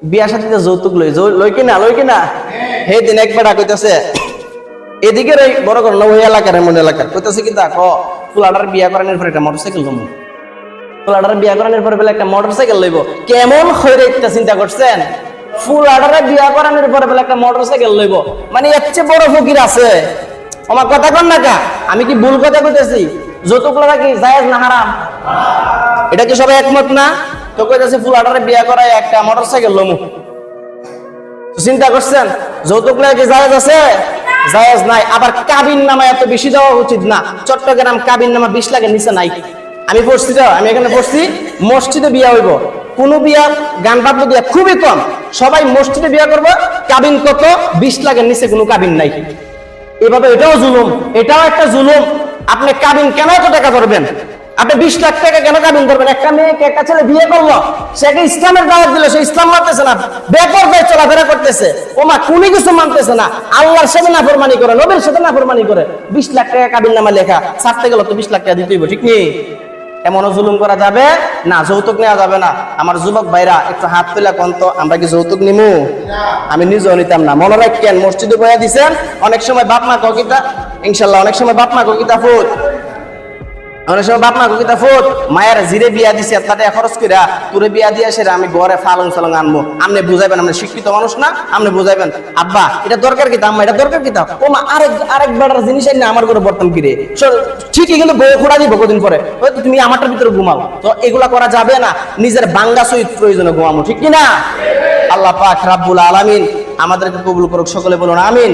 বিয়া সাথে যৌতুক লই কিনা সেই দিন একবার কইতেছে এদিকে বড় করো ওই এলাকার এমন এলাকার কইতেছে কি দেখো ফুলাডার বিয়া করানোর পর একটা মোটরসাইকেল জমু ফুলাডার বিয়া করানোর পর বেলা একটা মোটরসাইকেল লইব কেমন হইরে এটা চিন্তা করছেন ফুলাডারে বিয়া করানোর পর বেলা একটা মোটরসাইকেল লইব মানে এর চেয়ে বড় ফকির আছে আমার কথা কন না কা আমি কি ভুল কথা কইতেছি যৌতুক লাগা কি জায়েজ না হারাম এটা কি সবাই একমত না তো কইতেছে ফুলাডারে বিয়া করায় একটা মোটরসাইকেল লমু চিন্তা করছেন যৌতুক লাগা কি জায়েজ আছে জায়েজ নাই আবার কাবিন নামা এত বেশি দেওয়া উচিত না চট্টগ্রাম কাবিন নামা 20 লাখের নিচে নাই আমি পড়ছি তো আমি এখানে পড়ছি মসজিদে বিয়া হইব কোন বিয়া গান বাদ্য দিয়া খুবই কম সবাই মসজিদে বিয়া করব কাবিন কত 20 লাখের নিচে কোনো কাবিন নাই এভাবে এটাও জুলুম এটাও একটা জুলুম আপনি কাবিন কেন এত টাকা করবেন আপনি 20 লাখ টাকা কেন কাবিন করবেন একটা মেয়েকে একটা ছেলে বিয়ে করলো সেকে ইসলামের দাওয়াত দিল সে ইসলাম মানতেছে না বেপরদায় চলাফেরা করতেছে ও মা কোনো কিছু মানতেছে না আল্লাহর সাথে নাফরমানি করে নবীর সাথে নাফরমানি করে 20 লাখ টাকা কাবিন নামা লেখা ছাড়তে গেল তো 20 লাখ টাকা দিতেই হবে ঠিক নেই এমনও জুলুম করা যাবে না যৌতুক নেওয়া যাবে না আমার যুবক ভাইরা একটু হাত তুলে কোন তো আমরা কি যৌতুক নিমু আমি নিজেও নিতাম না মনে রাখেন মসজিদে বয়া দিছেন অনেক সময় বাপ মা ককিতা ইনশাআল্লাহ অনেক সময় বাপ মা ককিতা ফুট অনেক সময় বাপ মা ককিতা ফুট মায়ের জিরে বিয়া দিছে তাতে খরচ কইরা তোরে বিয়া দিয়া সেরা আমি ঘরে ফালং সালং আনবো আপনি বুঝাইবেন আপনি শিক্ষিত মানুষ না আপনি বুঝাইবেন আব্বা এটা দরকার কি আম্মা এটা দরকার কি ও মা আরেক বেটার জিনিস না আমার ঘরে বর্তমান কিরে ঠিকই কিন্তু বউ খোড়া দিব কদিন পরে হয়তো তুমি আমারটার ভিতরে ঘুমাও তো এগুলা করা যাবে না নিজের বাঙ্গা সহিত প্রয়োজনে ঘুমাবো ঠিক কি না আল্লাহ পাক রাব্বুল আলামিন আমাদেরকে কবুল করুক সকলে বলুন আমিন।